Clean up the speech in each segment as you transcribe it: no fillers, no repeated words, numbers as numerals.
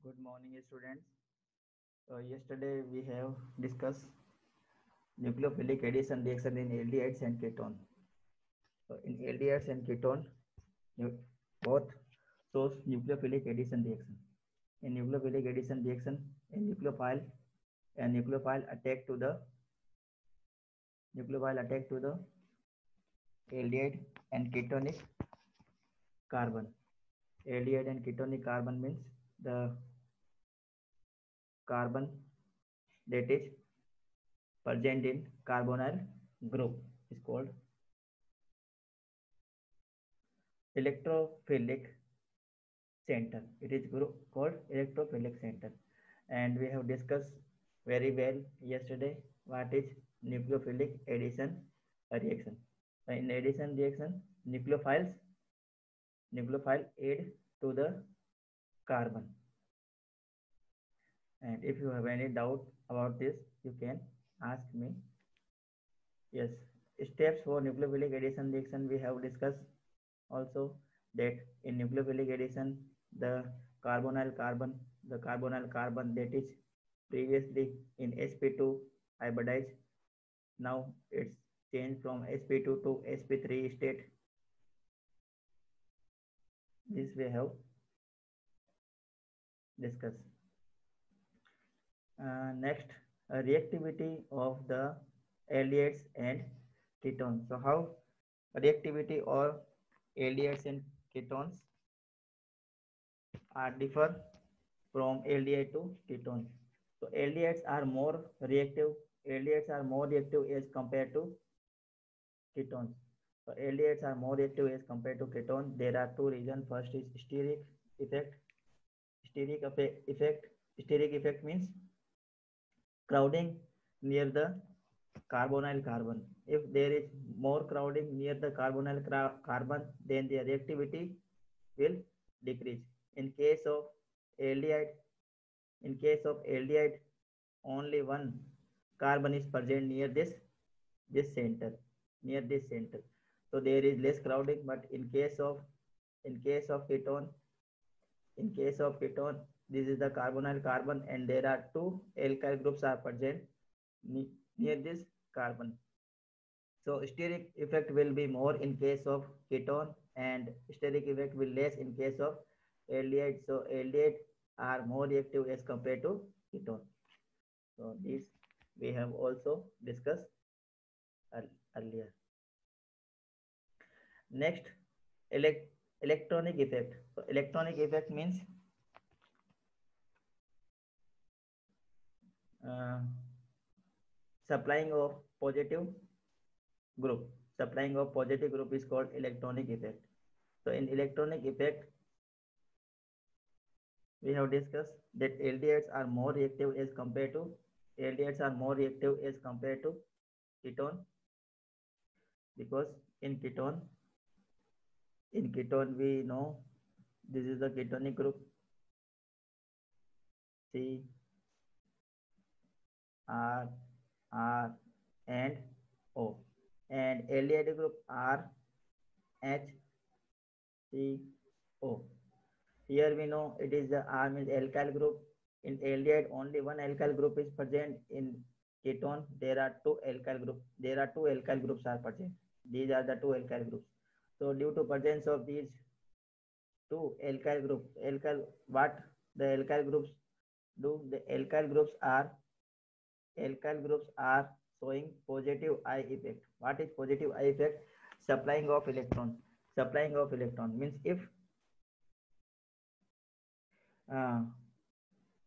Good morning, students. Yesterday we have discussed nucleophilic addition reaction in aldehydes and ketone. In aldehydes and ketone, both shows nucleophilic addition reaction. In nucleophilic addition reaction, a nucleophile attack to the aldehyde and ketonic carbon. Aldehyde and ketonic carbon means the carbon that is present in carbonyl group is called electrophilic center. It is group called electrophilic center, and we have discussed very well yesterday what is nucleophilic addition reaction. In addition reaction, nucleophile add to the carbon. And if you have any doubt about this, you can ask me. Yes, steps for nucleophilic addition reaction we have discussed also that in nucleophilic addition the carbonyl carbon the carbonyl carbon that is previously in sp2 hybridized, now it's changed from sp2 to sp3 state. This we have discussed. Next, reactivity of the aldehydes and ketones. So how reactivity or aldehydes and ketones are differ from aldehyde to ketone. So aldehydes are more reactive. Aldehydes are more reactive as compared to ketones. So aldehydes are more reactive as compared to ketone. There are two reasons. First is steric effect. Steric effect. Steric effect means crowding near the carbonyl carbon. If there is more crowding near the carbonyl carbon, then the reactivity will decrease. In case of aldehyde, only one carbon is present near this center, So there is less crowding. But in case of ketone, this is the carbonyl carbon, and there are two alkyl groups are present near this carbon. So steric effect will be more in case of ketone, and steric effect will less in case of aldehyde. So aldehyde are more reactive as compared to ketone. So this we have also discussed earlier. Next, electronic effect. So electronic effect means uh, supplying of positive group. Supplying of positive group is called electronic effect. So in electronic effect, we have discussed that aldehydes are more reactive as compared to ketone, because in ketone we know this is the ketonic group C, R, R, and O, and aldehyde group R, H, C, O. Here we know it is the R means alkyl group. In aldehyde, only one alkyl group is present. In ketone, there are two alkyl groups. Are present. These are the two alkyl groups. So due to presence of these two alkyl groups, what the alkyl groups do? The alkyl groups are showing positive I effect. What is positive I effect? Supplying of electron. Supplying of electron means uh,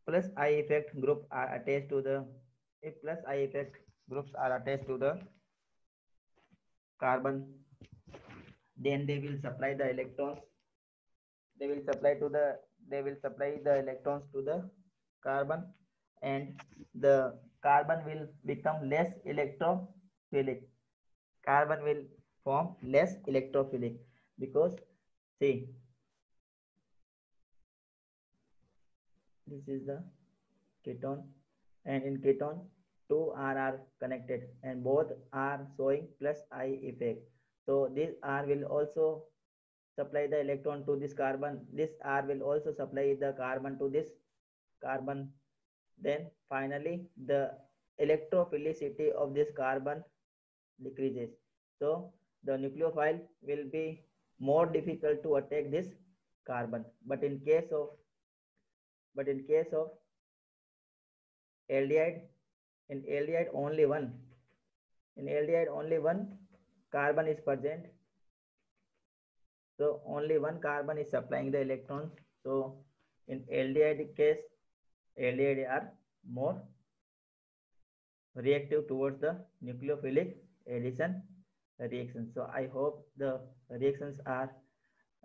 plus I effect group are attached to the if plus I effect groups are attached to the carbon, then they will supply the electrons. They will supply to the they will supply the electrons to the carbon, and the carbon will become less electrophilic. Carbon will form less electrophilic because see, this is the ketone, and in ketone two R are connected and both are showing plus I effect. So this R will also supply the electron to this carbon. This R will also supply the carbon to this carbon. Then finally, the electrophilicity of this carbon decreases. So the nucleophile will be more difficult to attack this carbon. But in case of aldehyde, in aldehyde only one carbon is present. So only one carbon is supplying the electrons. So in aldehyde case, aldehyde are more reactive towards the nucleophilic addition reaction. So I hope the reactions are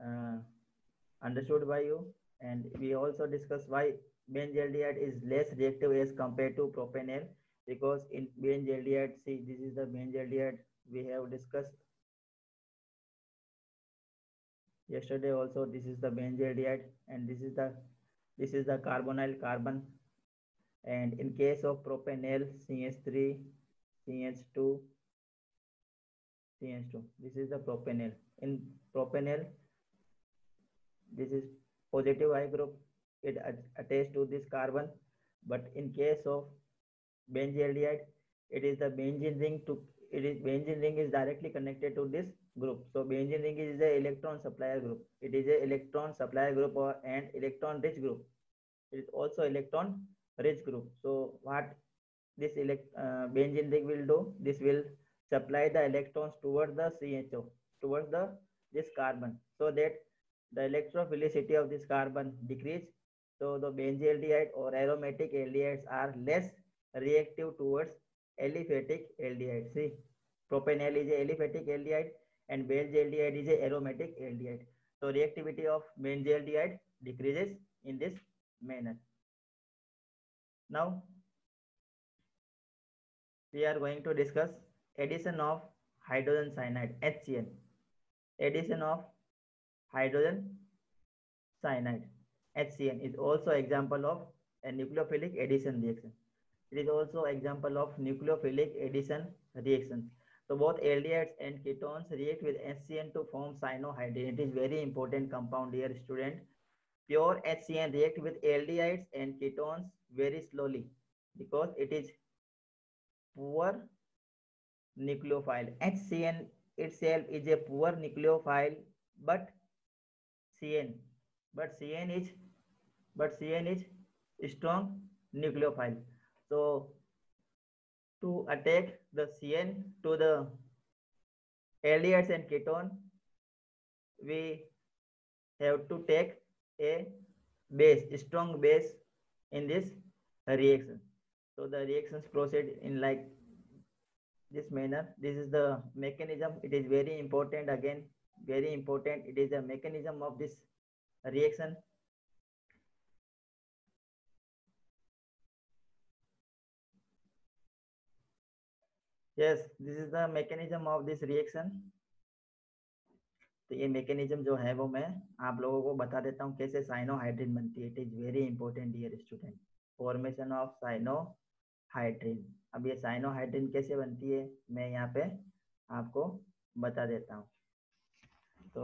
uh, understood by you. And we also discuss why benzaldehyde is less reactive as compared to propanol, because in benzaldehyde, see, this is the benzaldehyde we have discussed yesterday also. This is the benzaldehyde, and this is the carbonyl carbon. And in case of propanol, CH3, CH2, CH2, this is the propanol. In propanol, this is positive I group, it attached to this carbon. But in case of benzaldehyde, it is the benzene ring to it is benzene ring is directly connected to this group. So benzene ring is the electron supplier group. It is a electron supplier group or an electron rich group. It is also electron rich group. So what this benzene ring will do, this will supply the electrons towards the CHO, towards the this carbon, so that the electrophilicity of this carbon decrease. So the benzaldehyde or aromatic aldehydes are less reactive towards aliphatic aldehyde. See, propanol is a aliphatic aldehyde and benzaldehyde is a aromatic aldehyde. So reactivity of benzaldehyde decreases in this manner. Now we are going to discuss addition of hydrogen cyanide, HCN. Addition of hydrogen cyanide, HCN, is also example of a nucleophilic addition reaction. It is also example of nucleophilic addition reaction. So both aldehydes and ketones react with HCN to form cyanohydrin. It is very important compound here, student. Pure HCN react with aldehydes and ketones very slowly because it is poor nucleophile. HCN itself is a poor nucleophile, but CN, but CN is CN is strong nucleophile. So to attack the CN to the aldehydes and ketone, we have to take a base, strong base in this reaction. So the reactions proceed in like this manner. This is the mechanism. It is very important, again, very important. It is the mechanism of this reaction. Yes, this is the mechanism of this reaction. तो ये mechanism जो है वो मैं आप लोगों को बता देता हूँ कैसे साइनोहाइड्रिन बनती है. It is very important dear student. Formation of cyanohydrin. अब ये साइनोहाइड्रिन कैसे बनती है मैं यहाँ पे आपको बता देता हूँ. तो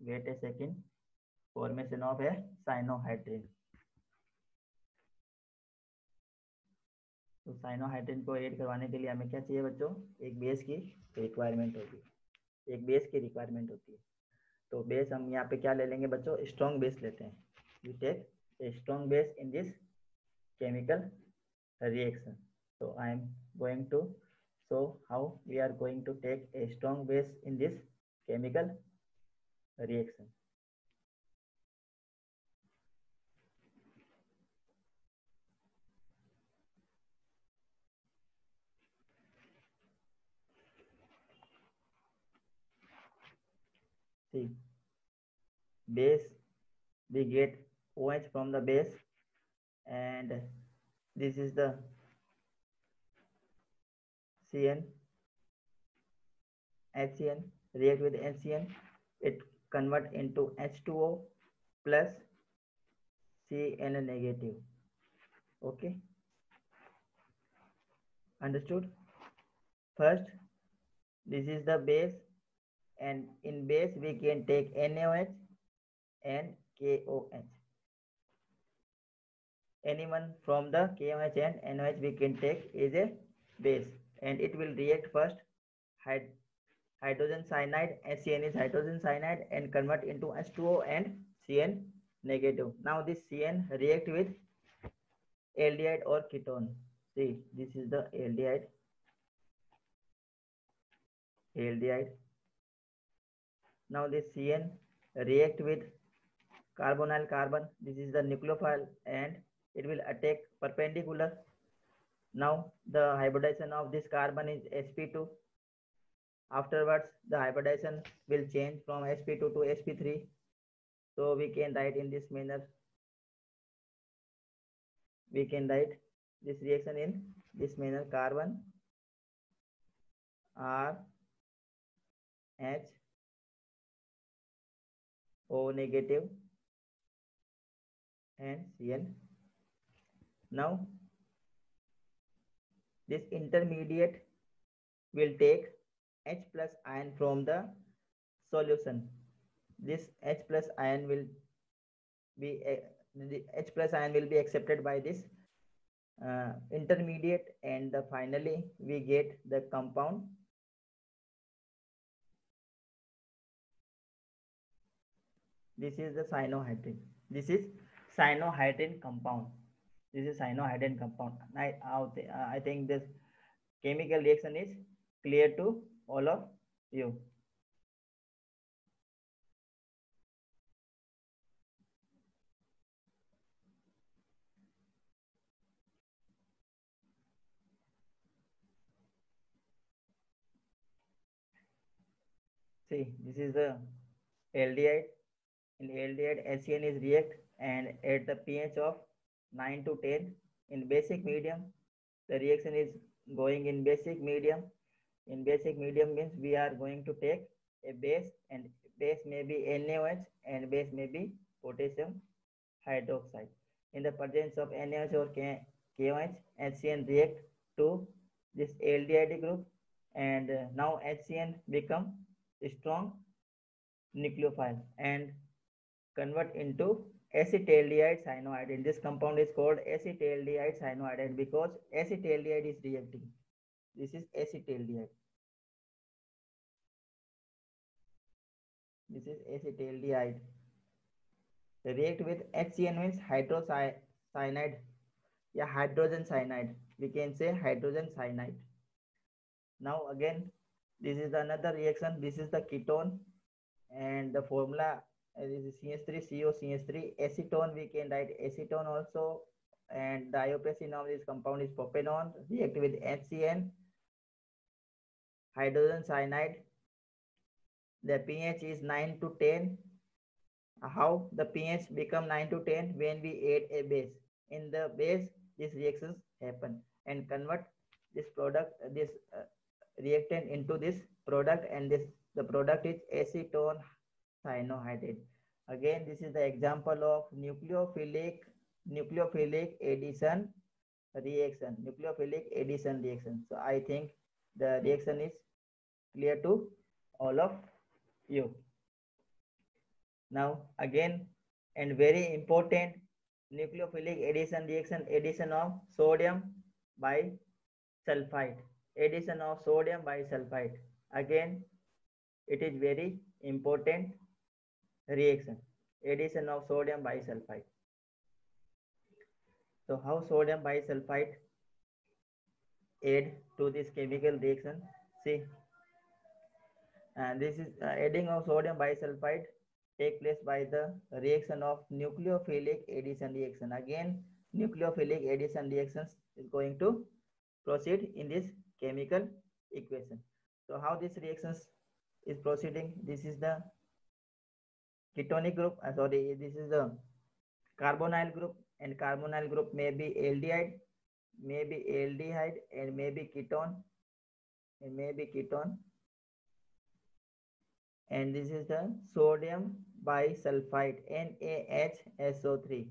wait a second. Formation of है साइनोहाइड्रिन. तो साइनोहाइड्रिन को ऐड करवाने के लिए हमें क्या चाहिए बच्चों? एक बेस की रिक्वायरमेंट होगी. एक बेस की रिक्वायरमेंट होती है. तो बेस हम यहाँ पे क्या ले लेंगे बच्चों? स्ट्रॉन्ग बेस लेते हैं. We take a strong base in this chemical reaction. So I am going to show how we are going to take a strong base in this chemical reaction. See, base, we get OH from the base, and this is the CN, HCN, react with HCN, it convert into H2O plus Cn negative. Okay, understood? First, this is the base, and in base we can take NaOH and KOH. anyone from the KOH and NOH we can take is a base, and it will react first hyd hydrogen cyanide. HCN is hydrogen cyanide and convert into H2O and CN negative. Now this CN react with aldehyde or ketone. See, this is the aldehyde. Now this CN react with carbonyl carbon. This is the nucleophile and it will attack perpendicular. Now the hybridization of this carbon is sp2. Afterwards, the hybridization will change from sp2 to sp3. So we can write in this manner. We can write this reaction in this manner: carbon R H O negative and Cn. Now this intermediate will take H plus ion from the solution. This H plus ion will be the H plus ion will be accepted by this intermediate, and finally we get the compound. This is the cyanohydrin. This is cyanohydrin compound. This is cyanohydrin compound. I think this chemical reaction is clear to all of you. See, this is the aldehyde. In aldehyde, HCN is react and at the pH of 9 to 10 in basic medium. The reaction is going in basic medium. In basic medium means we are going to take a base, and base may be NaOH and base may be potassium hydroxide. In the presence of NaOH or KOH, HCN react to this aldehyde group, and now HCN become strong nucleophile and convert into acetaldehyde cyanohydrin. This compound is called acetaldehyde cyanohydrin because acetaldehyde is reacting. This is acetaldehyde. This is acetaldehyde. They react with HCN means hydrocyanide. Yeah, hydrogen cyanide. We can say hydrogen cyanide. Now again, this is another reaction. This is the ketone, and the formula this is CH3CO CH3. Acetone, we can write acetone also, and the IUPAC of this compound is propanone. React with HCN, hydrogen cyanide. The pH is 9 to 10. How the pH become 9 to 10? When we add a base. In the base, these reactions happen and convert this product, this reactant into this product, and the product is acetone cyanohydrin. Again, this is the example of nucleophilic addition reaction. Nucleophilic addition reaction. So I think the reaction is clear to all of you. Now again, and very important, nucleophilic addition reaction, addition of sodium bisulfite. Addition of sodium bisulfite. Again, it is very important reaction. Addition of sodium bisulfite. So how sodium bisulfite add to this chemical reaction? See, and this is adding of sodium bisulfite take place by the reaction of nucleophilic addition reaction. Again, nucleophilic addition reactions is going to proceed in this chemical equation. So how this reactions is proceeding? This is the ketonic group. This is the carbonyl group, and carbonyl group may be aldehyde, and maybe ketone, and this is the sodium bisulfite, NaHSO3,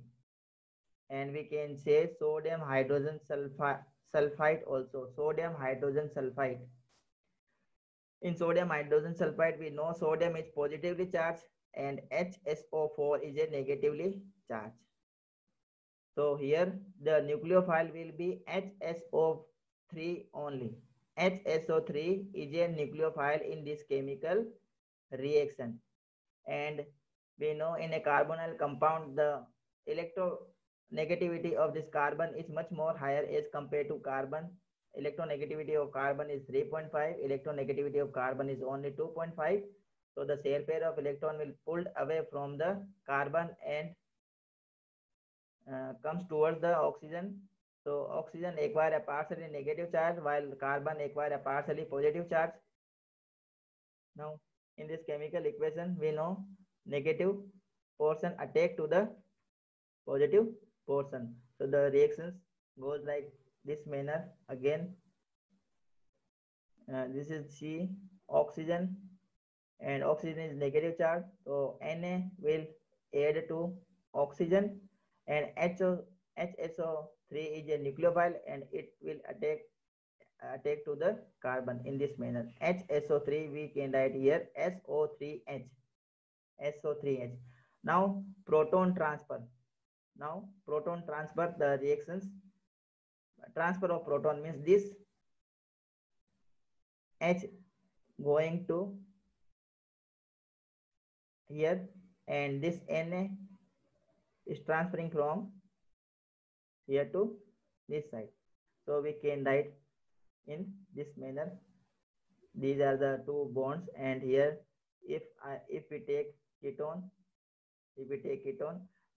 and we can say sodium hydrogen sulfite also, sodium hydrogen sulfite. In sodium hydrogen sulfite, we know sodium is positively charged and HSO4 is a negatively charged. So here the nucleophile will be HSO3 only. HSO3 is a nucleophile in this chemical reaction. And we know in a carbonyl compound the electronegativity of this carbon is much more higher as compared to carbon. Electronegativity of carbon is 3.5, electronegativity of carbon is only 2.5. So the share pair of electron will pulled away from the carbon and comes towards the oxygen. So oxygen acquire a partially negative charge while carbon acquire a partially positive charge. Now in this chemical equation we know negative portion attack to the positive portion. So the reactions goes like this manner again. This is C oxygen and oxygen is negative charge. So Na will add to oxygen and HSO3 is a nucleophile and it will attack to the carbon in this manner. HSO3 we can write here SO3H. SO3H. Now proton transfer. Now proton transfer, the reactions transfer of proton means this H going to here and this Na is transferring from here to this side. So we can write in this manner. These are the two bonds and here if we take ketone,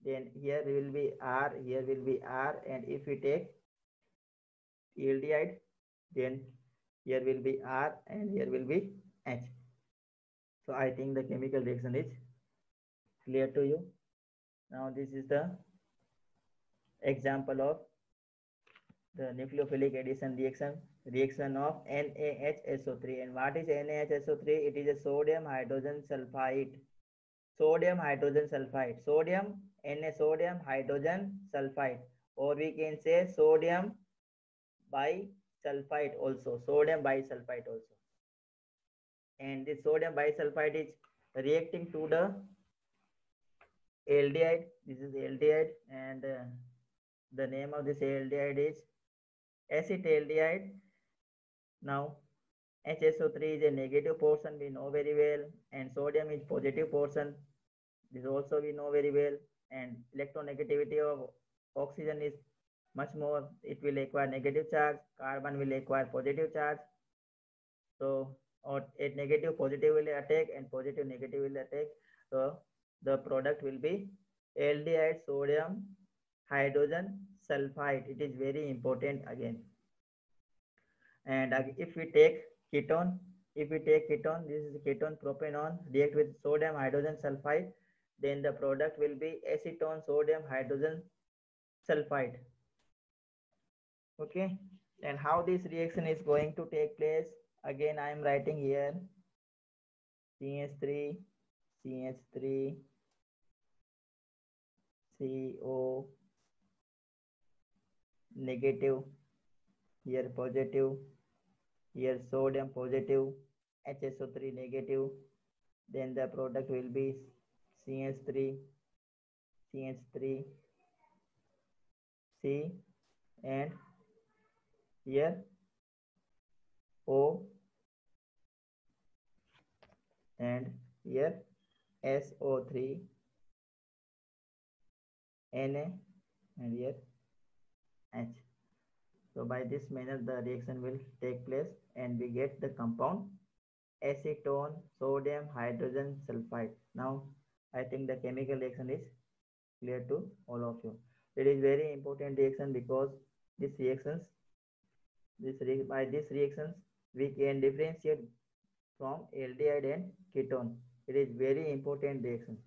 then here will be R, here will be R, and if we take aldehyde, then here will be R and here will be H. So I think the chemical reaction is clear to you. Now this is the example of the nucleophilic addition reaction of NaHSO3. And what is NaHSO3? It is a sodium hydrogen sulfide. Sodium hydrogen sulfide. Sodium hydrogen sulfide, or we can say sodium bisulfide also. Sodium bisulfide also. And this sodium bisulfide is reacting to the aldehyde. This is aldehyde, and the name of this aldehyde is acetaldehyde. Now HSO3 is a negative portion, we know very well, and sodium is positive portion. This also we know very well. And electronegativity of oxygen is much more. It will acquire negative charge. Carbon will acquire positive charge. So or a negative positive will attack and positive negative will attack. So the product will be aldehyde sodium hydrogen sulfide. It is very important again. And if we take ketone, this is ketone propanone react with sodium hydrogen sulfide, then the product will be acetone sodium hydrogen sulfide. Okay, and how this reaction is going to take place? Again, I am writing here CH3, CO negative, here positive, here sodium positive, HSO3 negative, then the product will be CH3, C, and here O, and here SO3, Na, and here H. So by this manner the reaction will take place and we get the compound acetone sodium hydrogen sulfide. Now I think the chemical reaction is clear to all of you. It is very important reaction because by these reactions we can differentiate from aldehyde and ketone. It is very important reaction.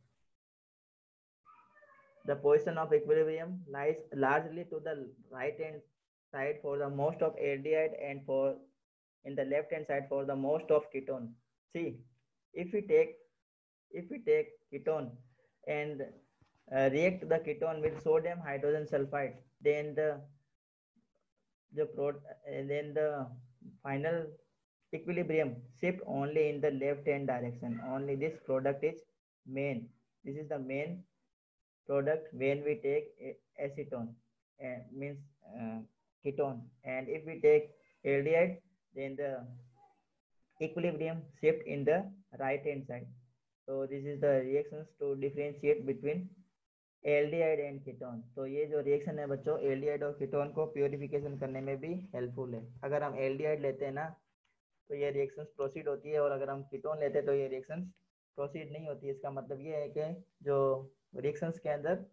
The position of equilibrium lies largely to the right hand side for the most of aldehyde and for in the left hand side for the most of ketone. See, if we take ketone and react the ketone with sodium hydrogen sulfide, then the final equilibrium shift only in the left hand direction. Only this product is main. This is the main product when we take acetone. means ketone, and if we take aldehyde, then the equilibrium shift in the right hand side. So this is the reactions to differentiate between aldehyde and ketone. तो ये जो reaction है बच्चों, aldehyde और ketone को purification करने में भी हेल्पफुल है. अगर हम एल्डिहाइड लेते हैं ना तो ये रिएक्शन प्रोसीड होती है, और अगर हम कीटोन लेते हैं तो ये रिएक्शन प्रोसीड नहीं होती है. इसका मतलब ये है कि जो रिएक्शंस के अंदर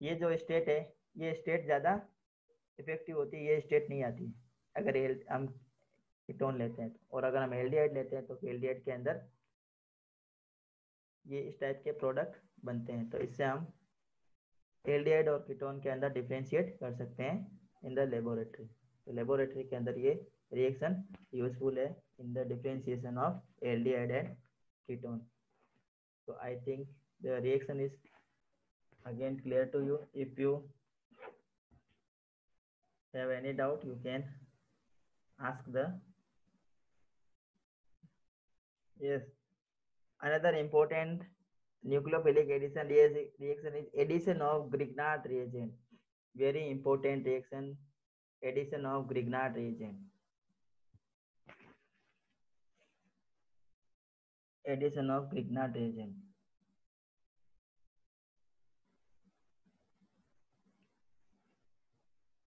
ये जो स्टेट है, ये स्टेट ज़्यादा इफेक्टिव होती है, ये स्टेट नहीं आती अगर हम कीटोन लेते हैं. और अगर हम एल्डिहाइड लेते हैं तो एल्डिहाइड के अंदर ये इस टाइप के प्रोडक्ट बनते हैं. तो इससे हम एल्डिहाइड और कीटोन के अंदर डिफ्रेंशिएट कर सकते हैं इन द लेबोरेटरी. तो लेबोरेटरी के अंदर ये रिएक्शन यूजफुल है in the differentiation of aldehyde and ketone. So I think the reaction is again clear to you. If you have any doubt, you can ask the. Yes, another important nucleophilic addition reaction is addition of Grignard reagent. Very important reaction, addition of Grignard reagent. Addition of Grignard reagent.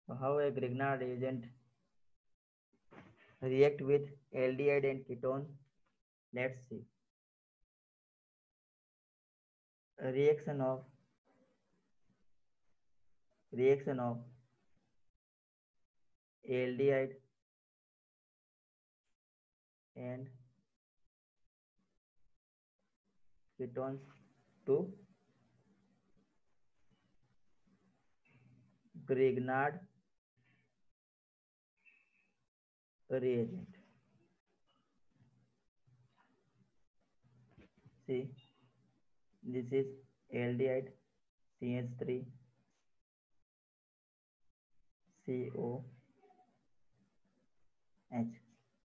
So how a Grignard reagent react with aldehyde and ketone? Let's see. A reaction of aldehyde and ketones to Grignard reagent. See, this is aldehyde CH3 COH,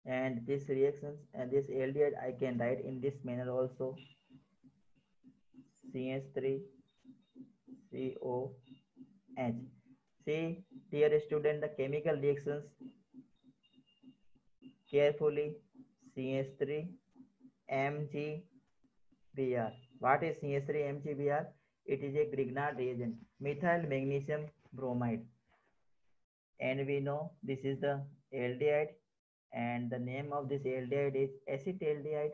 and this reactions and this aldehyde I can write in this manner also, CH3 COH. See, dear student, the chemical reactions carefully. CH3 MgBr. What is CH3 MgBr? It is a Grignard reagent, methyl magnesium bromide, and we know this is the aldehyde, and the name of this aldehyde is acetaldehyde.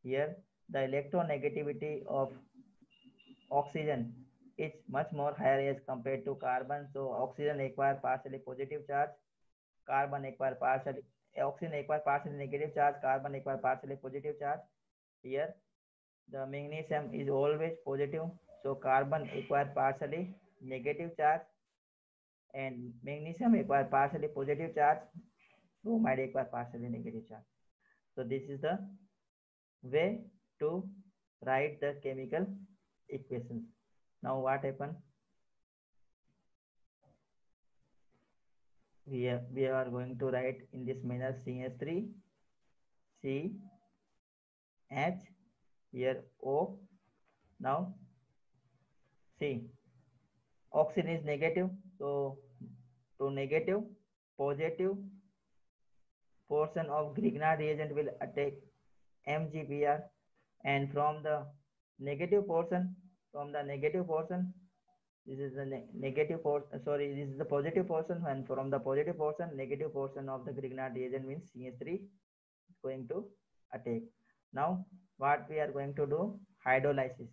Here the electronegativity of oxygen is much more higher as compared to carbon. So oxygen acquire partially positive charge, carbon acquire partially, oxygen acquire partially negative charge, carbon acquire partially positive charge. Here the magnesium is always positive, so carbon acquire partially negative charge, and magnesium acquire partially positive charge, bromide acquire partially negative charge. So this is the way to write the chemical equations. Now what happened? We are going to write in this manner, CH3 CH, here O. Now see, oxygen is negative, so to negative, positive portion of Grignard reagent will attack MgBr, and from the negative portion, this is the negative portion, sorry, this is the positive portion, and from the positive portion, negative portion of the Grignard reagent means CH3 is going to attack. Now what we are going to do? Hydrolysis.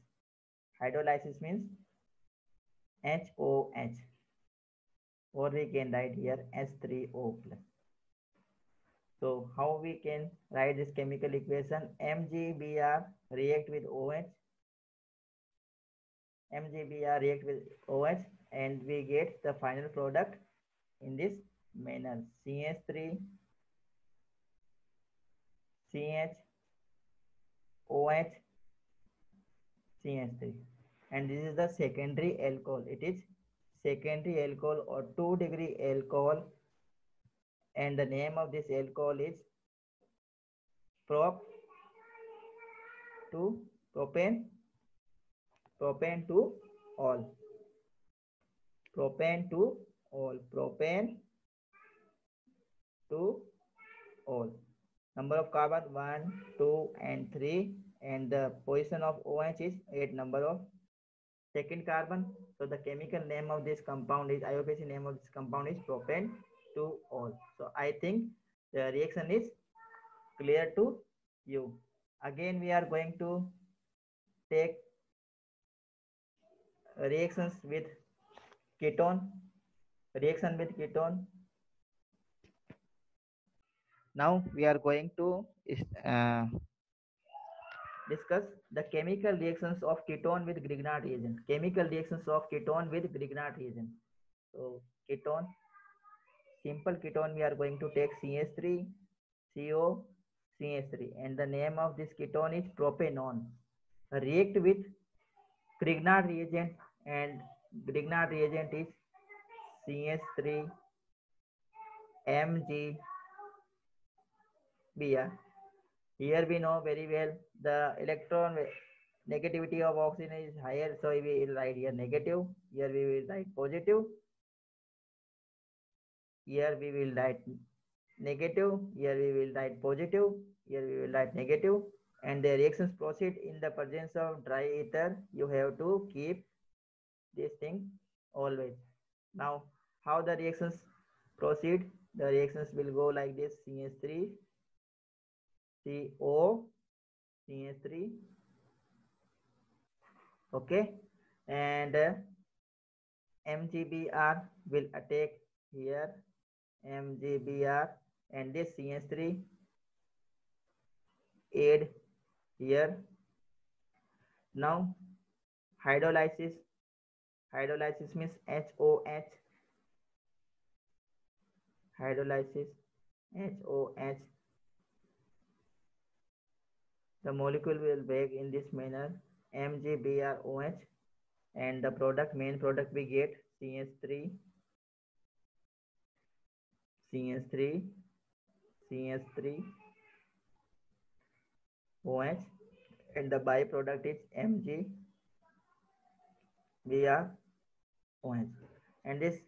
Hydrolysis means HOH, or we can write here H3O plus. So how we can write this chemical equation? MgBr react with OH, MgBr react with OH, and we get the final product in this manner, CH3 CH OH CH3, and this is the secondary alcohol. It is secondary alcohol or 2-degree alcohol, and the name of this alcohol is prop to propane to all. propane to all, propane to all. Number of carbon 1, 2 and 3, and the position of OH is 8 number of second carbon. So the chemical name of this compound is, IUPAC name of this compound is propane to all. So I think the reaction is clear to you. Again we are going to take reactions with ketone. Reaction with ketone. Now we are going to discuss the chemical reactions of ketone with Grignard reagent. Chemical reactions of ketone with Grignard reagent. So ketone, simple ketone, we are going to take CH3, CO, CH3, and the name of this ketone is propanone. React with Grignard reagent, and Grignard reagent is CH3, MgBr. Here we know very well the electron negativity of oxygen is higher, so we will write here negative. Here we will write positive. Here we will write negative. Here we will write positive. Here we will write negative. And the reactions proceed in the presence of dry ether. You have to keep this thing always. Now, how the reactions proceed? The reactions will go like this: CH3, CO, CH3. Okay, and MgBr will attack here, MgBr, and this CH3 add here. Now hydrolysis means HOH, hydrolysis HOH. The molecule will behave in this manner, MgBrOH, and the product, main product we get CH3, OH, and the byproduct is MgBrOH, and this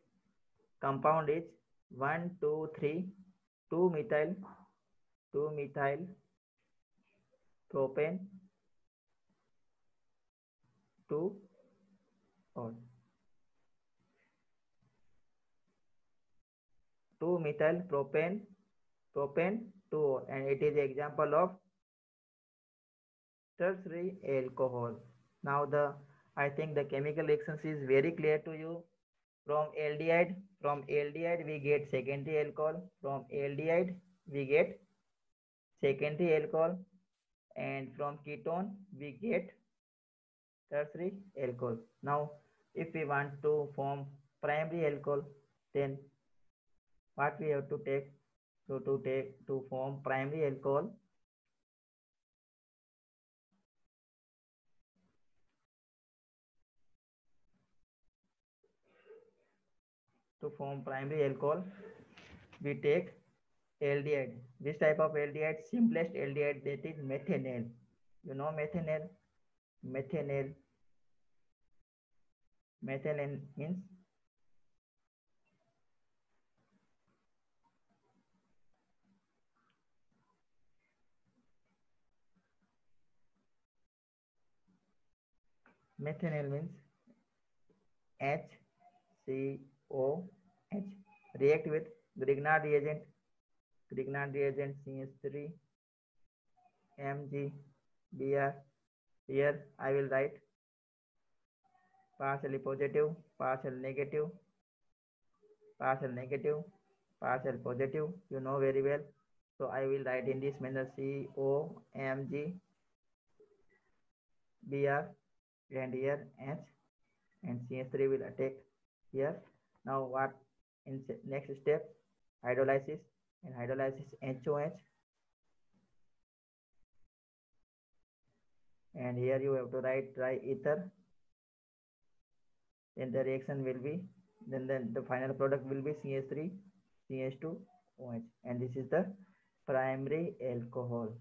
compound is 1, 2, 3, 2-methyl propane to all. 2-methyl propane to all, and it is an example of tertiary alcohol. Now I think the chemical reactions is very clear to you. From aldehyde we get secondary alcohol. From aldehyde we get secondary alcohol, and from ketone we get tertiary alcohol. Now, if we want to form primary alcohol, then what we have to take? So to form primary alcohol, we take aldehyde. This type of aldehyde, simplest aldehyde, that is methanol. You know methanol? Methanol means HCOH. React with Grignard reagent CH3, MgBr. Here I will write partially positive, partial negative, partial positive. You know very well. So I will write in this manner COMgBr, and here H, and CH3 will attack here. Now what in next step? Hydrolysis, and hydrolysis HOH, and here you have to write dry ether. Then the reaction will be, then the final product will be CH3, CH2OH, and this is the primary alcohol.